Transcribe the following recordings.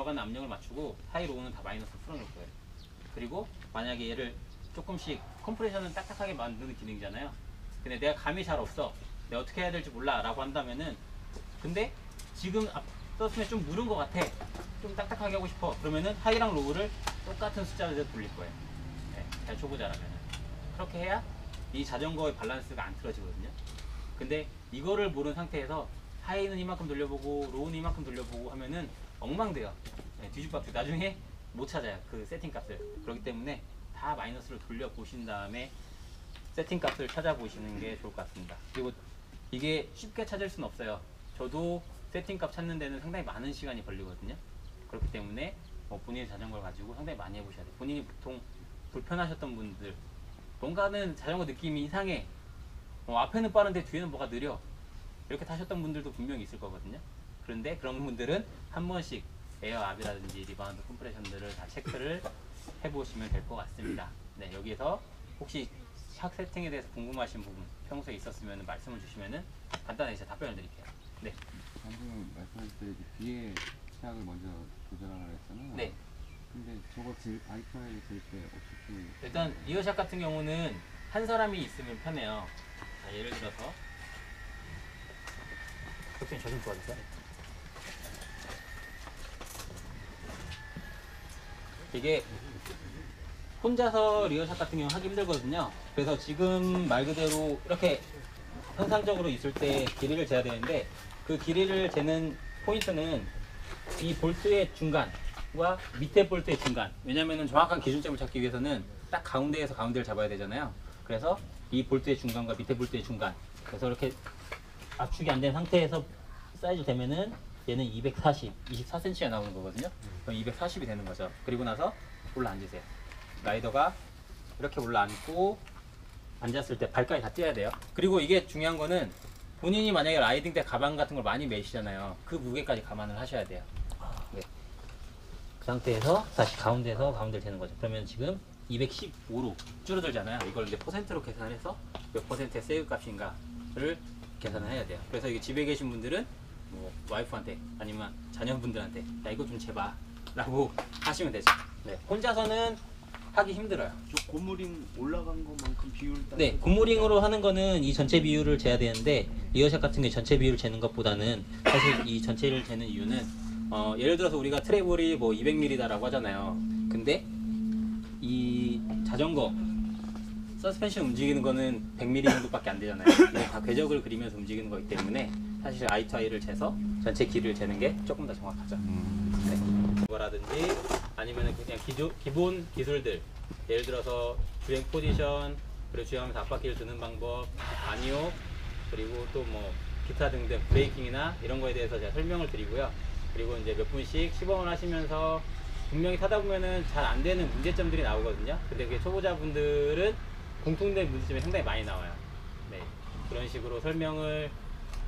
들어가는 압력을 맞추고 하이 로우는 다 마이너스로 풀어놓을 거예요. 그리고 만약에 얘를 조금씩 컴프레션은 딱딱하게 만드는 기능이잖아요. 근데 내가 감이 잘 없어, 내가 어떻게 해야 될지 몰라 라고 한다면은, 근데 지금 서스펜 좀 무른 것 같아, 좀 딱딱하게 하고 싶어, 그러면은 하이랑 로우를 똑같은 숫자로 돌릴 거예요. 네, 잘 초보자라면 그렇게 해야 이 자전거의 밸런스가 안 틀어지거든요. 근데 이거를 모르는 상태에서 하이는 이만큼 돌려보고 로우는 이만큼 돌려보고 하면은 엉망돼요. 네, 뒤죽박죽, 나중에 못 찾아요, 그 세팅 값을. 그렇기 때문에 다 마이너스로 돌려보신 다음에 세팅 값을 찾아보시는 게 좋을 것 같습니다. 그리고 이게 쉽게 찾을 수는 없어요. 저도 세팅 값 찾는 데는 상당히 많은 시간이 걸리거든요. 그렇기 때문에 본인의 자전거를 가지고 상당히 많이 해보셔야 돼요. 본인이 보통 불편하셨던 분들, 뭔가는 자전거 느낌이 이상해, 앞에는 빠른데 뒤에는 뭐가 느려, 이렇게 타셨던 분들도 분명히 있을 거거든요. 그런데 그런 분들은 한 번씩 에어압이라든지 리바운드 컴프레션들을 다 체크를 해보시면 될 것 같습니다. 네, 여기에서 혹시 샥 세팅에 대해서 궁금하신 부분 평소에 있었으면 말씀을 주시면은 간단하게 제가 답변을 드릴게요. 네. 방금 말씀하실 때 뒤에 샥을 먼저 조절하라고 했잖아요. 네. 근데 저거 아이파이를 들 때 어떻게? 일단 리어샥 같은 경우는 한 사람이 있으면 편해요. 자, 예를 들어서 덕분에 저좀 도와주세요. 이게 혼자서 리어샷 같은 경우 하기 힘들거든요. 그래서 지금 말 그대로 이렇게 현상적으로 있을 때 길이를 재야 되는데, 그 길이를 재는 포인트는 이 볼트의 중간과 밑에 볼트의 중간. 왜냐면은 정확한 기준점을 찾기 위해서는 딱 가운데에서 가운데를 잡아야 되잖아요. 그래서 이 볼트의 중간과 밑에 볼트의 중간, 그래서 이렇게 압축이 안 된 상태에서 사이즈 되면은 얘는 240, 24cm가 나오는 거거든요. 그럼 240이 되는 거죠. 그리고 나서 올라 앉으세요. 라이더가 이렇게 올라 앉고 앉았을 때 발까지 다 띄어야 돼요. 그리고 이게 중요한 거는 본인이 만약에 라이딩 때 가방 같은 걸 많이 메시잖아요. 그 무게까지 감안을 하셔야 돼요. 네. 그 상태에서 다시 가운데에서 가운데를 재는 거죠. 그러면 지금 215로 줄어들잖아요. 이걸 이제 퍼센트로 계산해서 몇 퍼센트의 세이브 값인가를 계산을 해야 돼요. 그래서 이게 집에 계신 분들은 뭐 와이프한테 아니면 자녀분들한테 야 이거 좀 재봐 라고 하시면 되죠. 네. 혼자서는 하기 힘들어요. 저 고무링 올라간 것만큼 비율 따. 네, 고무링으로 하는 거는 이 전체 비율을 재야 되는데, 리어샷 같은 경우에 전체 비율을 재는 것보다는 사실 이 전체를 재는 이유는 예를 들어서 우리가 트래블이 뭐 200mm다라고 하잖아요. 근데 이 자전거 서스펜션 움직이는 거는 100mm 정도밖에 안 되잖아요. 이게 다 궤적을 그리면서 움직이는 거기 때문에 사실 I to I를 재서 전체 길이를 재는 게 조금 더 정확하죠. 네. 그거라든지 아니면 그냥 기본 기술들, 예를 들어서 주행 포지션, 그리고 주행하면서 앞바퀴를 드는 방법, 아니오, 그리고 또 뭐 기타 등등 브레이킹이나 이런 거에 대해서 제가 설명을 드리고요. 그리고 이제 몇 분씩 시범을 하시면서 분명히 타다 보면은 잘 안 되는 문제점들이 나오거든요. 근데 그게 초보자분들은 공통된 문제점이 상당히 많이 나와요. 네, 그런 식으로 설명을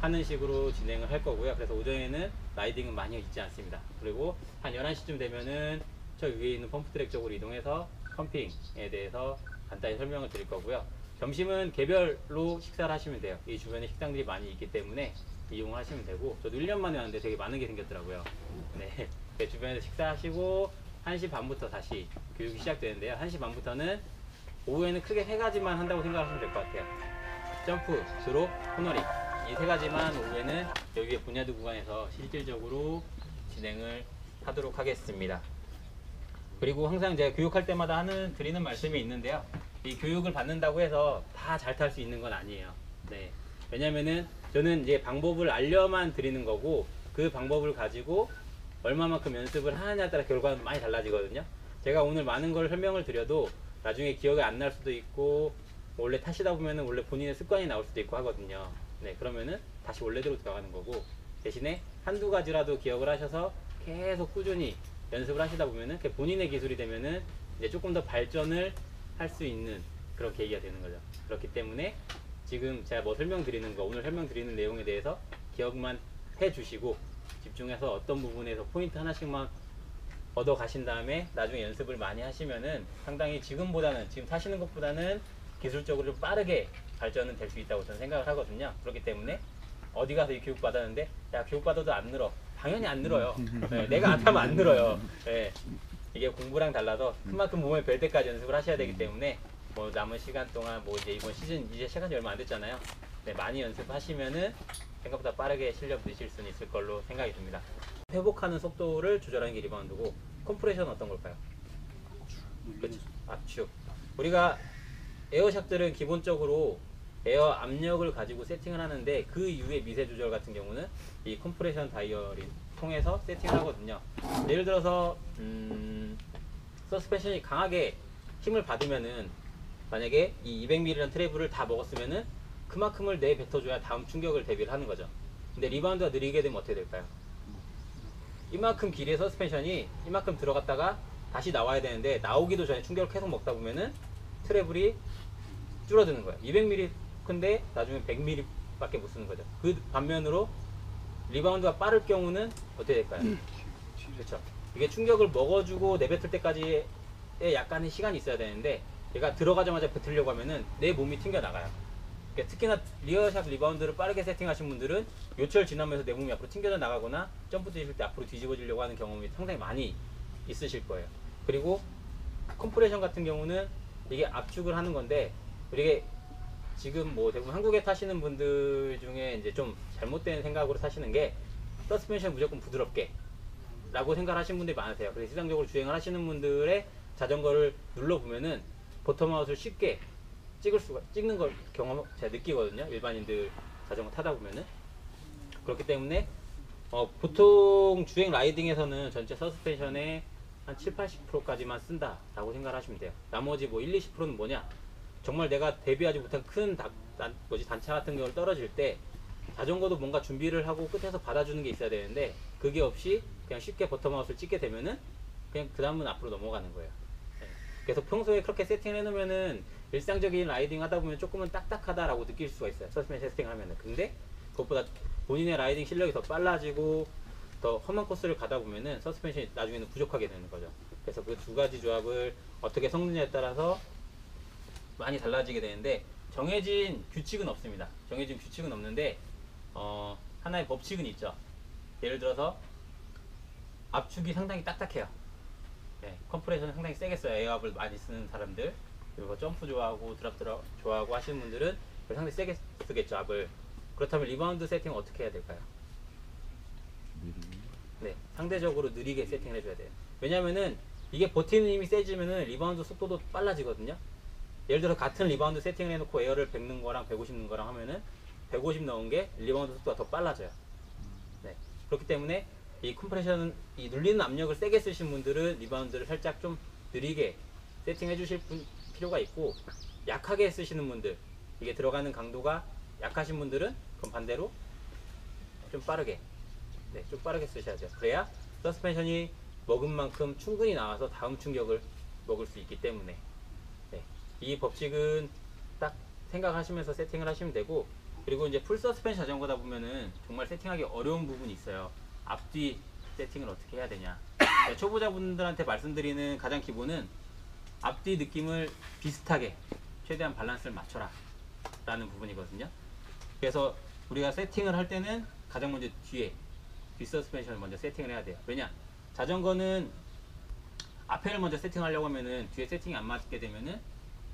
하는 식으로 진행을 할 거고요. 그래서 오전에는 라이딩은 많이 있지 않습니다. 그리고 한 11시쯤 되면은 저 위에 있는 펌프 트랙 쪽으로 이동해서 펌핑에 대해서 간단히 설명을 드릴 거고요. 점심은 개별로 식사를 하시면 돼요. 이 주변에 식당들이 많이 있기 때문에 이용을 하시면 되고, 저도 1년 만에 왔는데 되게 많은 게 생겼더라고요. 네, 주변에서 식사하시고 1시 반부터 다시 교육이 시작되는데요. 1시 반부터는 오후에는 크게 3가지만 한다고 생각하시면 될 것 같아요. 점프, 드롭, 코너링, 이 3가지만 오후에는 여기에 분야드 구간에서 실질적으로 진행을 하도록 하겠습니다. 그리고 항상 제가 교육할 때마다 드리는 말씀이 있는데요. 이 교육을 받는다고 해서 다 잘 탈 수 있는 건 아니에요. 네. 왜냐면은 저는 이제 방법을 알려만 드리는 거고, 그 방법을 가지고 얼마만큼 연습을 하느냐에 따라 결과는 많이 달라지거든요. 제가 오늘 많은 걸 설명을 드려도 나중에 기억이 안 날 수도 있고, 원래 타시다 보면은 원래 본인의 습관이 나올 수도 있고 하거든요. 네, 그러면은 다시 원래대로 들어가는 거고, 대신에 한두 가지라도 기억을 하셔서 계속 꾸준히 연습을 하시다 보면은 본인의 기술이 되면은 이제 조금 더 발전을 할 수 있는 그런 계기가 되는 거죠. 그렇기 때문에 지금 제가 뭐 설명드리는 거, 오늘 설명드리는 내용에 대해서 기억만 해 주시고 집중해서 어떤 부분에서 포인트 하나씩만 얻어 가신 다음에 나중에 연습을 많이 하시면은 상당히 지금 타시는 것보다는 기술적으로 좀 빠르게 발전은 될 수 있다고 저는 생각을 하거든요. 그렇기 때문에 어디 가서 이 교육 받았는데 야 교육 받아도 안 늘어, 당연히 안 늘어요. 네, 내가 안 타면 안 늘어요. 네, 이게 공부랑 달라서 큰만큼 몸에 뵐 때까지 연습을 하셔야 되기 때문에 뭐 남은 시간 동안 뭐 이제 이번 시즌 이제 시간이 얼마 안 됐잖아요. 네, 많이 연습하시면은 생각보다 빠르게 실력 느실 수는 있을 걸로 생각이 듭니다. 회복하는 속도를 조절하는 게 리바운드고 컴프레션 어떤 걸까요? 그렇죠. 압축. 우리가 에어샷들은 기본적으로 에어 압력을 가지고 세팅을 하는데 그 이후에 미세 조절 같은 경우는 이 컴프레션 다이얼을 통해서 세팅을 하거든요. 예를 들어서 서스펜션이 강하게 힘을 받으면은 만약에 이 200ml라는 트래블을 다 먹었으면은 그만큼을 내뱉어줘야 다음 충격을 대비를 하는 거죠. 근데 리바운드가 느리게 되면 어떻게 될까요? 이만큼 길이의 서스펜션이 이만큼 들어갔다가 다시 나와야 되는데 나오기도 전에 충격을 계속 먹다 보면은 트래블이 줄어드는 거예요. 200mm 큰데 나중에 100mm 밖에 못 쓰는 거죠. 그 반면으로 리바운드가 빠를 경우는 어떻게 될까요? 그렇죠. 이게 충격을 먹어주고 내뱉을 때까지의 약간의 시간이 있어야 되는데 얘가 들어가자마자 뱉으려고 하면은 내 몸이 튕겨 나가요. 그러니까 특히나 리어샷 리바운드를 빠르게 세팅하신 분들은 요철 지나면서 내 몸이 앞으로 튕겨져 나가거나 점프 뛰실 때 앞으로 뒤집어지려고 하는 경험이 상당히 많이 있으실 거예요. 그리고 컴프레션 같은 경우는 이게 압축을 하는 건데 이게 지금 뭐 대부분 한국에 타시는 분들 중에 이제 좀 잘못된 생각으로 타시는 게 서스펜션 무조건 부드럽게 라고 생각하시는 분들이 많으세요. 그래서 일상적으로 주행을 하시는 분들의 자전거를 눌러보면은 버텀아웃을 쉽게 찍는 걸 제가 느끼거든요. 일반인들 자전거 타다 보면은. 그렇기 때문에 보통 주행 라이딩에서는 전체 서스펜션의 한 70-80%까지만 쓴다 라고 생각을 하시면 돼요. 나머지 뭐 1-20%는 뭐냐, 정말 내가 대비하지 못한 큰 단차 같은 경우를 떨어질 때 자전거도 뭔가 준비를 하고 끝에서 받아주는 게 있어야 되는데 그게 없이 그냥 쉽게 버텀아웃을 찍게 되면은 그냥 그 다음은 앞으로 넘어가는 거예요. 네. 그래서 평소에 그렇게 세팅을 해놓으면은 일상적인 라이딩 하다 보면 조금은 딱딱하다라고 느낄 수가 있어요. 서스펜션 세팅을 하면은. 근데 그것보다 본인의 라이딩 실력이 더 빨라지고 더 험한 코스를 가다 보면은 서스펜션이 나중에는 부족하게 되는 거죠. 그래서 그 두 가지 조합을 어떻게 섞느냐에 따라서 많이 달라지게 되는데 정해진 규칙은 없습니다. 정해진 규칙은 없는데 하나의 법칙은 있죠. 예를 들어서 압축이 상당히 딱딱해요. 네, 컴프레션은 상당히 세게 써요. 에어압을 많이 쓰는 사람들, 그리고 점프 좋아하고 드랍 좋아하고 하시는 분들은 상당히 세게 쓰겠죠, 압을. 그렇다면 리바운드 세팅은 어떻게 해야 될까요? 네, 상대적으로 느리게 세팅을 해줘야 돼요. 왜냐면은 이게 버티는 힘이 세지면은 리바운드 속도도 빨라지거든요. 예를 들어 같은 리바운드 세팅을 해놓고 에어를 100 넣은 거랑 150 넣은 거랑 하면은 150 넣은 게 리바운드 속도가 더 빨라져요. 네, 그렇기 때문에 이 컴프레션은 이 눌리는 압력을 세게 쓰신 분들은 리바운드를 살짝 좀 느리게 세팅해 주실 필요가 있고, 약하게 쓰시는 분들, 이게 들어가는 강도가 약하신 분들은 그럼 반대로 좀 빠르게, 네, 좀 빠르게 쓰셔야 돼요. 그래야 서스펜션이 먹은 만큼 충분히 나와서 다음 충격을 먹을 수 있기 때문에. 네, 이 법칙은 딱 생각하시면서 세팅을 하시면 되고, 그리고 이제 풀 서스펜션 자전거다 보면은 정말 세팅하기 어려운 부분이 있어요. 앞뒤 세팅을 어떻게 해야 되냐. 네, 초보자분들한테 말씀드리는 가장 기본은 앞뒤 느낌을 비슷하게 최대한 밸런스를 맞춰라 라는 부분이거든요. 그래서 우리가 세팅을 할 때는 가장 먼저 뒤에 뒷 서스펜션을 먼저 세팅을 해야 돼요. 왜냐, 자전거는 앞에를 먼저 세팅하려고 하면은 뒤에 세팅이 안 맞게 되면은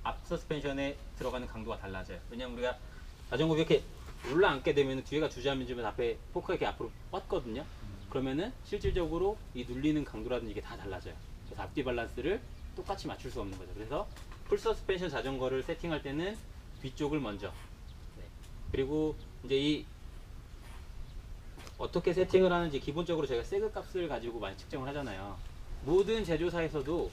앞 서스펜션에 들어가는 강도가 달라져요. 왜냐면 우리가 자전거 이렇게 올라앉게 되면은 뒤에가 주저앉으면 앞에 포크가 이렇게 앞으로 뻗거든요. 그러면은 실질적으로 이 눌리는 강도라든지 이게 다 달라져요. 그래서 앞뒤 밸런스를 똑같이 맞출 수 없는 거죠. 그래서 풀 서스펜션 자전거를 세팅할 때는 뒤쪽을 먼저, 네. 그리고 이제 이 어떻게 세팅을 하는지 기본적으로 저희가 세그 값을 가지고 많이 측정을 하잖아요. 모든 제조사에서도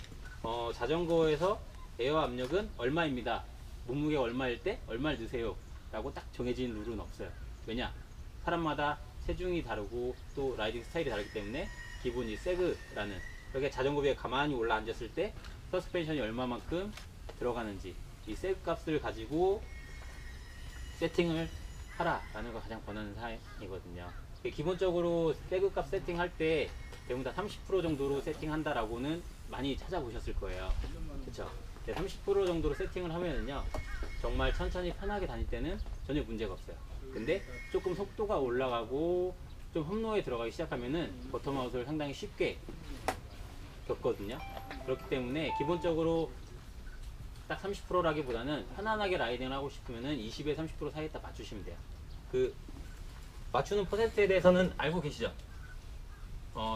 자전거에서 에어 압력은 얼마입니다, 몸무게가 얼마일 때 얼마를 넣으세요 라고 딱 정해진 룰은 없어요. 왜냐, 사람마다 체중이 다르고 또 라이딩 스타일이 다르기 때문에 기본 이 세그라는, 이렇게 자전거 위에 가만히 올라 앉았을 때 서스펜션이 얼마만큼 들어가는지 이 세그 값을 가지고 세팅을 하라라는 거 가장 권하는 사항이거든요. 기본적으로 세그 값 세팅할 때 대부분 다 30% 정도로 세팅한다라고는 많이 찾아보셨을 거예요. 그쵸? 30% 정도로 세팅을 하면은요, 정말 천천히 편하게 다닐 때는 전혀 문제가 없어요. 근데 조금 속도가 올라가고 좀 험로에 들어가기 시작하면은 버텀아웃을 상당히 쉽게 겪거든요. 그렇기 때문에 기본적으로 딱 30%라기보다는 편안하게 라이딩을 하고 싶으면은 20에 30% 사이에 딱 맞추시면 돼요. 그 맞추는 퍼센트에 대해서는 알고 계시죠?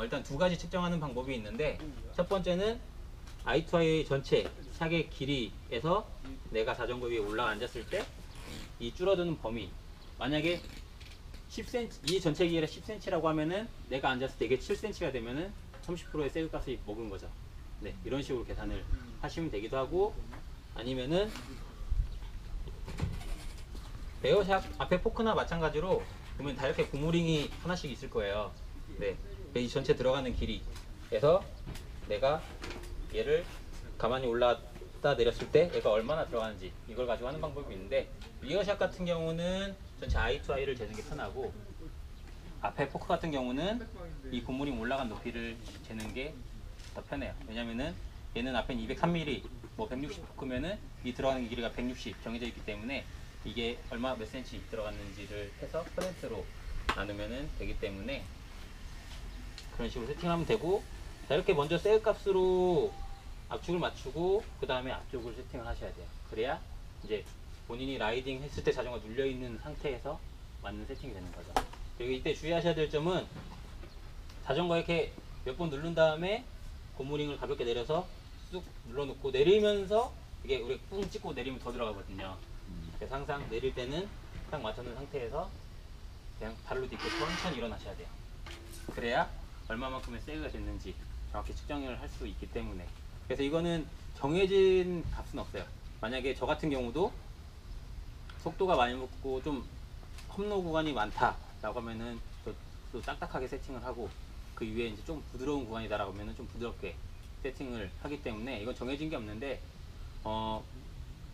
일단 두 가지 측정하는 방법이 있는데, 첫 번째는 I2I 전체 샥의 길이에서 내가 자전거 위에 올라 앉았을 때 이 줄어드는 범위, 만약에 10cm, 이 전체 길이가 10cm라고 하면은 내가 앉았을 때 이게 7cm가 되면은 30%의 세그 값이 먹은 거죠. 네, 이런 식으로 계산을 하시면 되기도 하고, 아니면은 에어샥 앞에 포크나 마찬가지로 보면 다 이렇게 고무링이 하나씩 있을 거예요. 네, 이 전체 들어가는 길이에서 내가 얘를 가만히 올라갔다 내렸을 때 얘가 얼마나 들어가는지 이걸 가지고 하는 방법이 있는데, 리어샥 같은 경우는 전체 I2I를 재는 게 편하고, 앞에 포크 같은 경우는 이 고무링 올라간 높이를 재는 게 더 편해요. 왜냐면은 얘는 앞엔 203mm, 뭐 160 포크면은 이 들어가는 길이가 160 정해져 있기 때문에 이게 얼마 몇 센치 들어갔는지를 해서 퍼센트로 나누면은 되기 때문에 그런 식으로 세팅하면 되고, 자, 이렇게 먼저 셀 값으로 압축을 맞추고 그 다음에 앞쪽을 세팅을 하셔야 돼요. 그래야 이제 본인이 라이딩 했을 때 자전거 눌려 있는 상태에서 맞는 세팅이 되는 거죠. 그리고 이때 주의하셔야 될 점은, 자전거 이렇게 몇 번 누른 다음에 고무링을 가볍게 내려서 쑥 눌러놓고 내리면서 이게 우리 뿡 찍고 내리면 더 들어가거든요. 그래서 항상 내릴 때는 딱 맞춰놓은 상태에서 그냥 발로 딛고 천천히 일어나셔야 돼요. 그래야 얼마만큼의 세그가 됐는지 정확히 측정을 할 수 있기 때문에. 그래서 이거는 정해진 값은 없어요. 만약에 저 같은 경우도 속도가 많이 붙고 좀 험로 구간이 많다 라고 하면은 또 딱딱하게 세팅을 하고, 그 위에 이제 좀 부드러운 구간이다라고 하면은 좀 부드럽게 세팅을 하기 때문에 이건 정해진 게 없는데,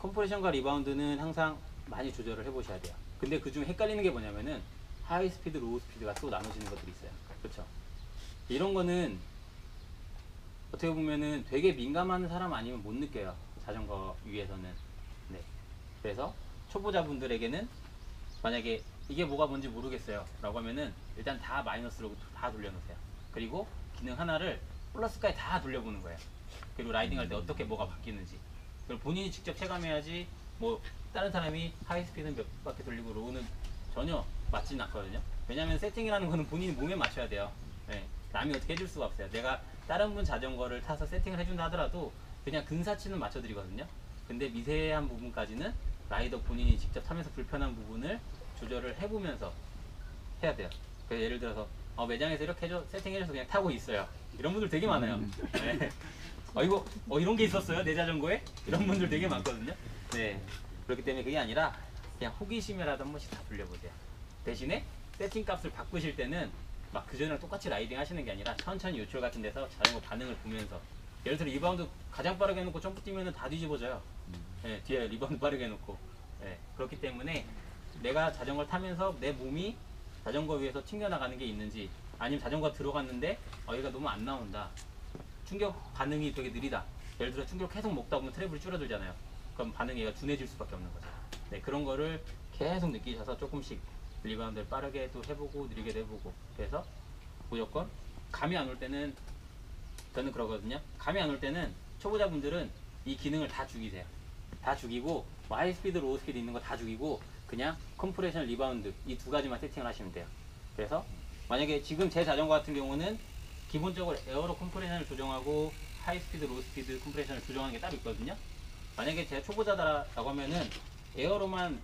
컴프레션과 리바운드는 항상 많이 조절을 해 보셔야 돼요. 근데 그 중에 헷갈리는 게 뭐냐면은 하이 스피드, 로우 스피드가 또 나눠지는 것들이 있어요. 그렇죠? 이런 거는 어떻게 보면은 되게 민감한 사람 아니면 못 느껴요. 자전거 위에서는. 네. 그래서 초보자분들에게는 만약에 이게 뭐가 뭔지 모르겠어요 라고 하면은 일단 다 마이너스로 다 돌려놓으세요. 그리고 기능 하나를 플러스까지 다 돌려보는 거예요. 그리고 라이딩 할 때 어떻게 뭐가 바뀌는지 그걸 본인이 직접 체감해야지. 뭐 다른 사람이 하이 스피드는 몇 바퀴 돌리고 로우는 전혀 맞지는 않거든요. 왜냐면 세팅이라는 거는 본인이 몸에 맞춰야 돼요. 네. 남이 어떻게 해줄 수가 없어요. 내가 다른 분 자전거를 타서 세팅을 해준다 하더라도 그냥 근사치는 맞춰드리거든요. 근데 미세한 부분까지는 라이더 본인이 직접 타면서 불편한 부분을 조절을 해보면서 해야 돼요. 그래서 예를 들어서 매장에서 이렇게 세팅해줘서 그냥 타고 있어요. 이런 분들 되게 많아요. 네. 이거 이런 게 있었어요 내 자전거에? 이런 분들 되게 많거든요. 네. 그렇기 때문에 그게 아니라 그냥 호기심이라도 한 번씩 다 돌려보세요. 대신에 세팅 값을 바꾸실 때는 막 그전이랑 똑같이 라이딩 하시는 게 아니라 천천히 요철 같은 데서 자전거 반응을 보면서, 예를 들어 리바운드 가장 빠르게 해놓고 점프 뛰면은 다 뒤집어져요. 네, 뒤에 리바운드 빠르게 해놓고. 네, 그렇기 때문에 내가 자전거를 타면서 내 몸이 자전거 위에서 튕겨나가는 게 있는지, 아니면 자전거 들어갔는데 얘가 너무 안 나온다, 충격 반응이 되게 느리다, 예를 들어 충격 계속 먹다 보면 트래블이 줄어들잖아요. 그럼 반응이 얘가 둔해질 수밖에 없는 거죠. 네, 그런 거를 계속 느끼셔서 조금씩 리바운드를 빠르게 또 해보고 느리게도 해보고. 그래서 무조건 감이 안 올 때는, 저는 그러거든요. 감이 안 올 때는 초보자분들은 이 기능을 다 죽이세요. 다 죽이고 하이 스피드, 로우 스피드 있는 거 다 죽이고 그냥 컴프레션, 리바운드 이 두 가지만 세팅을 하시면 돼요. 그래서 만약에 지금 제 자전거 같은 경우는 기본적으로 에어로 컴프레션을 조정하고 하이 스피드, 로우 스피드 컴프레션을 조정하는 게 따로 있거든요. 만약에 제가 초보자다라고 하면은 에어로만